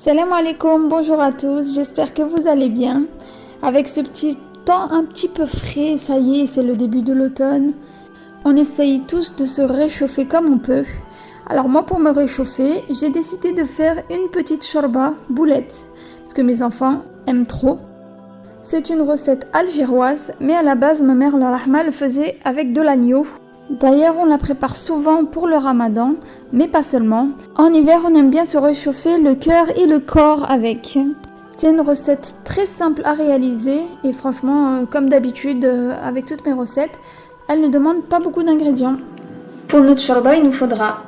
Salam alaikum, bonjour à tous, j'espère que vous allez bien. Avec ce petit temps un petit peu frais, ça y est, c'est le début de l'automne. On essaye tous de se réchauffer comme on peut. Alors moi pour me réchauffer, j'ai décidé de faire une petite shorba boulette, parce que mes enfants aiment trop. C'est une recette algéroise, mais à la base ma mère la rahma le faisait avec de l'agneau. D'ailleurs, on la prépare souvent pour le ramadan, mais pas seulement. En hiver, on aime bien se réchauffer le cœur et le corps avec. C'est une recette très simple à réaliser et franchement, comme d'habitude avec toutes mes recettes, elle ne demande pas beaucoup d'ingrédients. Pour notre shorba, il nous faudra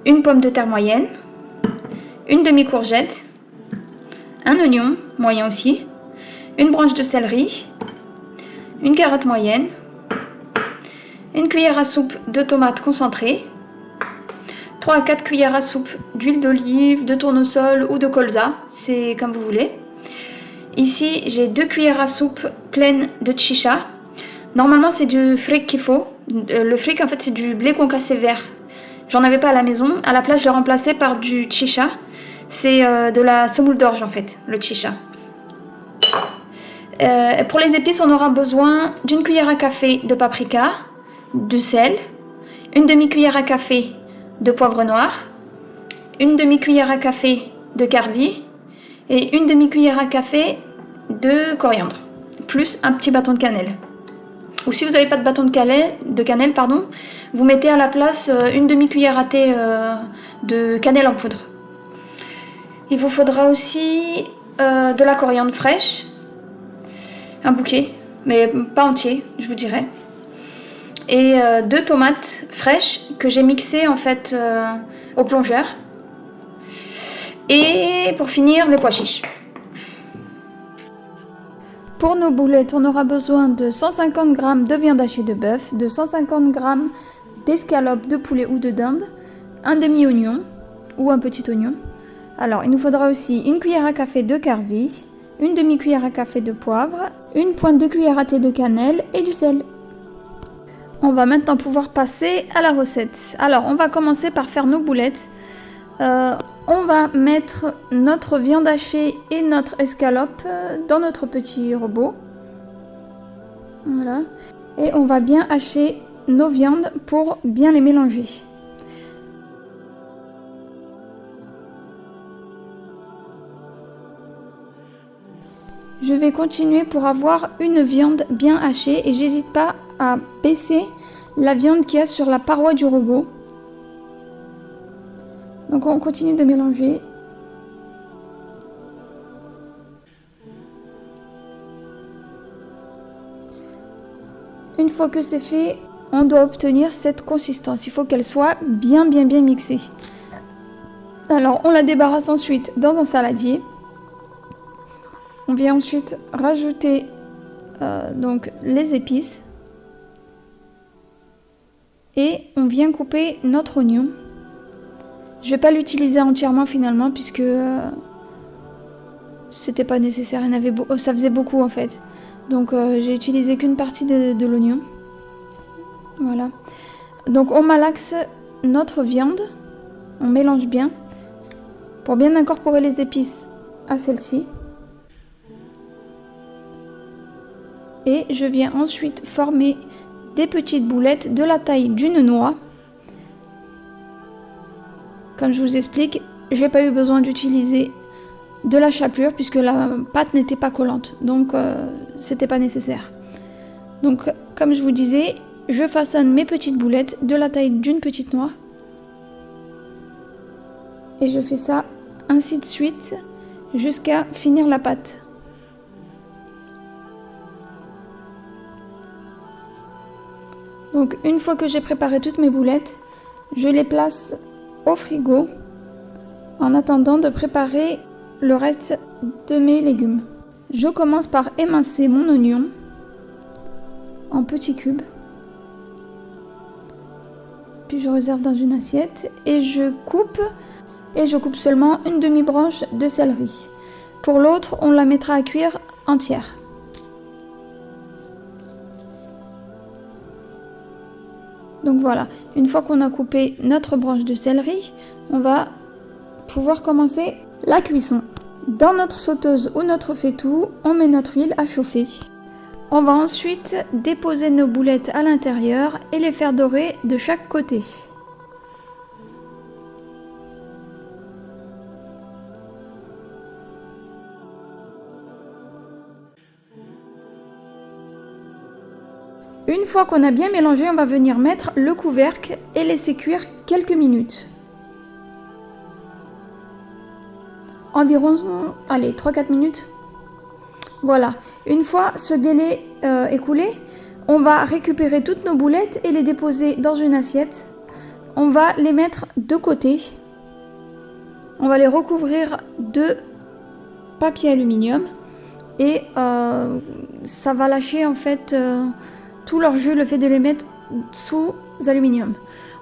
une pomme de terre moyenne, une demi-courgette, un oignon moyen aussi, une branche de céleri, une carotte moyenne, une cuillère à soupe de tomates concentrées, 3 à 4 cuillères à soupe d'huile d'olive, de tournesol ou de colza, c'est comme vous voulez. Ici, j'ai 2 cuillères à soupe pleines de chicha. Normalement, c'est du fric qu'il faut. Le fric, en fait, c'est du blé concassé vert. J'en avais pas à la maison. À la place, je l'ai remplacé par du chicha. C'est de la semoule d'orge, en fait, le chicha. Pour les épices, on aura besoin d'une cuillère à café de paprika, du sel, une demi-cuillère à café de poivre noir, une demi-cuillère à café de carvi et une demi-cuillère à café de coriandre, plus un petit bâton de cannelle. Ou si vous n'avez pas de bâton de cannelle, vous mettez à la place une demi-cuillère à thé de cannelle en poudre. Il vous faudra aussi de la coriandre fraîche, un bouquet, mais pas entier, je vous dirais. Et 2 tomates fraîches que j'ai mixées en fait au plongeur. Et pour finir, les pois chiches. Pour nos boulettes, on aura besoin de 150 g de viande hachée de bœuf, de 150 g d'escalopes de poulet ou de dinde, un demi-oignon ou un petit oignon. Alors, il nous faudra aussi une cuillère à café de carvi, une demi-cuillère à café de poivre, une pointe de cuillère à thé de cannelle et du sel. On va maintenant pouvoir passer à la recette. Alors, on va commencer par faire nos boulettes. On va mettre notre viande hachée et notre escalope dans notre petit robot. Voilà. Et on va bien hacher nos viandes pour bien les mélanger. Je vais continuer pour avoir une viande bien hachée et j'hésite pas à baisser la viande qu'il y a sur la paroi du robot. Donc on continue de mélanger. Une fois que c'est fait, on doit obtenir cette consistance. Il faut qu'elle soit bien mixée. Alors on la débarrasse ensuite dans un saladier. On vient ensuite rajouter donc les épices et on vient couper notre oignon. Je vais pas l'utiliser entièrement finalement puisque c'était pas nécessaire, ça faisait beaucoup en fait. Donc j'ai utilisé qu'une partie de l'oignon. Voilà. Donc on malaxe notre viande, on mélange bien pour bien incorporer les épices à celle-ci. Et je viens ensuite former des petites boulettes de la taille d'une noix. Comme je vous explique, j'ai pas eu besoin d'utiliser de la chapelure puisque la pâte n'était pas collante. Donc c'était pas nécessaire. Donc comme je vous disais, je façonne mes petites boulettes de la taille d'une petite noix. Et je fais ça ainsi de suite jusqu'à finir la pâte. Donc une fois que j'ai préparé toutes mes boulettes, je les place au frigo en attendant de préparer le reste de mes légumes. Je commence par émincer mon oignon en petits cubes. Puis je réserve dans une assiette et je coupe seulement une demi-branche de céleri. Pour l'autre, on la mettra à cuire entière. Donc voilà, une fois qu'on a coupé notre branche de céleri, on va pouvoir commencer La cuisson. Dans notre sauteuse ou notre faitout, on met notre huile à chauffer. On va ensuite déposer nos boulettes à l'intérieur et les faire dorer de chaque côté. Une fois qu'on a bien mélangé, on va venir mettre le couvercle et laisser cuire quelques minutes. Environ, allez, 3-4 minutes. Voilà, une fois ce délai écoulé, on va récupérer toutes nos boulettes et les déposer dans une assiette. On va les mettre de côté. On va les recouvrir de papier aluminium et ça va lâcher en fait tout leur jus, le fait de les mettre sous aluminium.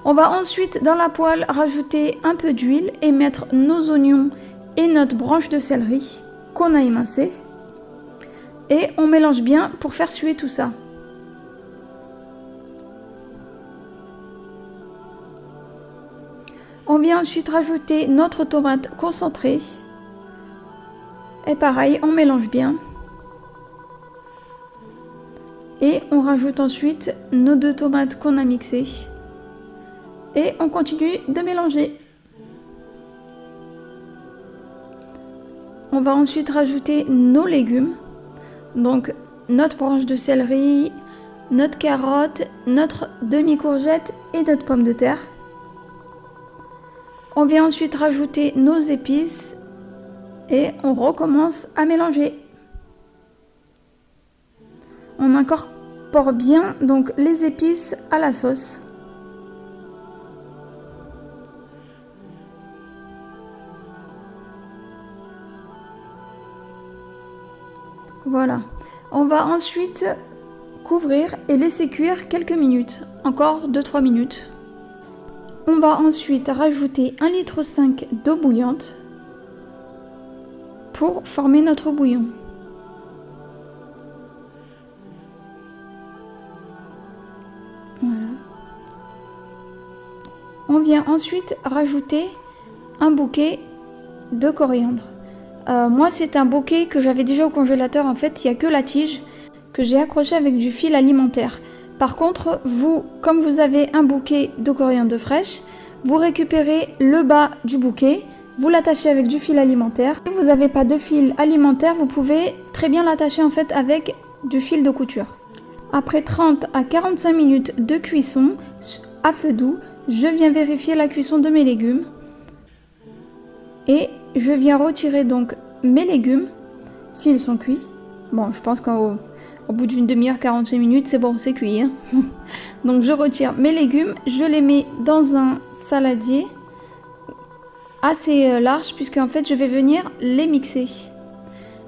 On va ensuite dans la poêle rajouter un peu d'huile et mettre nos oignons et notre branche de céleri qu'on a émincée. Et on mélange bien pour faire suer tout ça. On vient ensuite rajouter notre tomate concentrée. Et pareil, on mélange bien. Et on rajoute ensuite nos 2 tomates qu'on a mixées. Et on continue de mélanger. On va ensuite rajouter nos légumes. Donc notre branche de céleri, notre carotte, notre demi-courgette et notre pomme de terre. On vient ensuite rajouter nos épices et on recommence à mélanger. On incorpore bien donc les épices à la sauce. Voilà, on va ensuite couvrir et laisser cuire quelques minutes, encore 2-3 minutes. On va ensuite rajouter 1,5 litre d'eau bouillante pour former notre bouillon. Voilà. On vient ensuite rajouter un bouquet de coriandre. Moi c'est un bouquet que j'avais déjà au congélateur, en fait il n'y a que la tige que j'ai accroché avec du fil alimentaire. Par contre vous, comme vous avez un bouquet de coriandre fraîche, vous récupérez le bas du bouquet, vous l'attachez avec du fil alimentaire. Si vous n'avez pas de fil alimentaire, vous pouvez très bien l'attacher en fait avec du fil de couture. Après 30 à 45 minutes de cuisson à feu doux, je viens vérifier la cuisson de mes légumes. Et je viens retirer donc mes légumes, s'ils sont cuits. Bon, je pense qu'au bout d'une demi-heure, 45 minutes, c'est bon, c'est cuit. Hein. Donc je retire mes légumes, je les mets dans un saladier assez large, puisque en fait je vais venir les mixer.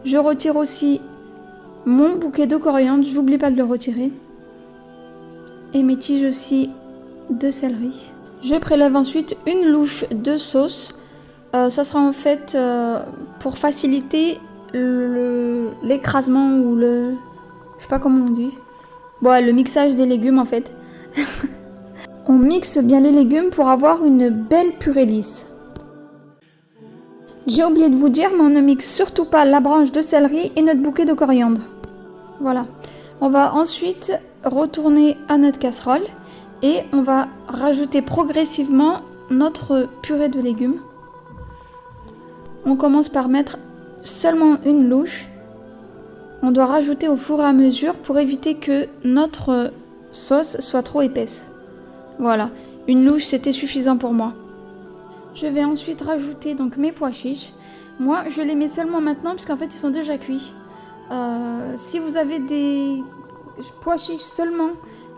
Je retire aussi mon bouquet de coriandre, je n'oublie pas de le retirer. Et mes tiges aussi de céleri. Je prélève ensuite une louche de sauce. Ça sera en fait pour faciliter l'écrasement ou le... Je sais pas comment on dit. Bon, le mixage des légumes en fait. On mixe bien les légumes pour avoir une belle purée lisse. J'ai oublié de vous dire, mais on ne mixe surtout pas la branche de céleri et notre bouquet de coriandre. Voilà. On va ensuite retourner à notre casserole et on va rajouter progressivement notre purée de légumes. On commence par mettre seulement une louche. On doit rajouter au fur et à mesure pour éviter que notre sauce soit trop épaisse. Voilà, une louche c'était suffisant pour moi. Je vais ensuite rajouter donc mes pois chiches. Moi je les mets seulement maintenant puisqu'en fait ils sont déjà cuits. Si vous avez des pois chiches seulement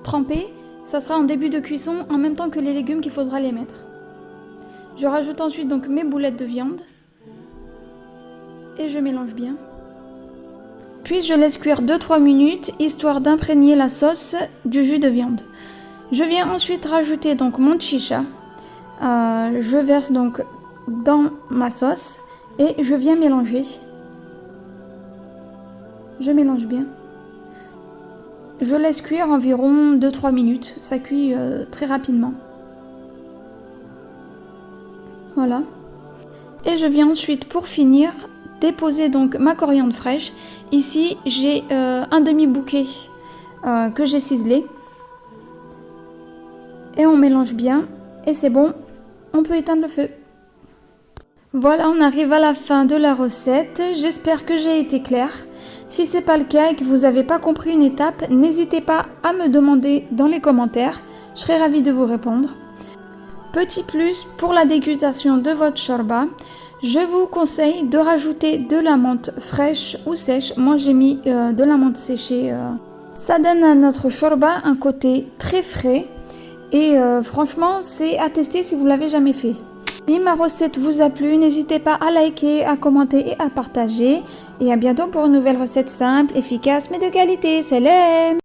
trempés, ça sera en début de cuisson en même temps que les légumes qu'il faudra les mettre. Je rajoute ensuite donc mes boulettes de viande. Et je mélange bien. Puis je laisse cuire 2-3 minutes histoire d'imprégner la sauce du jus de viande. Je viens ensuite rajouter donc mon chicha. Je verse donc dans ma sauce et je viens mélanger. Je mélange bien. Je laisse cuire environ 2-3 minutes. Ça cuit très rapidement. Voilà. Et je viens ensuite, pour finir, déposer donc ma coriandre fraîche. Ici, j'ai un demi-bouquet que j'ai ciselé. Et on mélange bien. Et c'est bon, on peut éteindre le feu. Voilà, on arrive à la fin de la recette. J'espère que j'ai été claire. Si ce n'est pas le cas et que vous n'avez pas compris une étape, n'hésitez pas à me demander dans les commentaires. Je serai ravie de vous répondre. Petit plus, pour la dégustation de votre shorba, je vous conseille de rajouter de la menthe fraîche ou sèche. Moi, j'ai mis de la menthe séchée. Ça donne à notre shorba un côté très frais. Et franchement, c'est à tester si vous ne l'avez jamais fait. Si ma recette vous a plu, n'hésitez pas à liker, à commenter et à partager. Et à bientôt pour une nouvelle recette simple, efficace mais de qualité. Salam!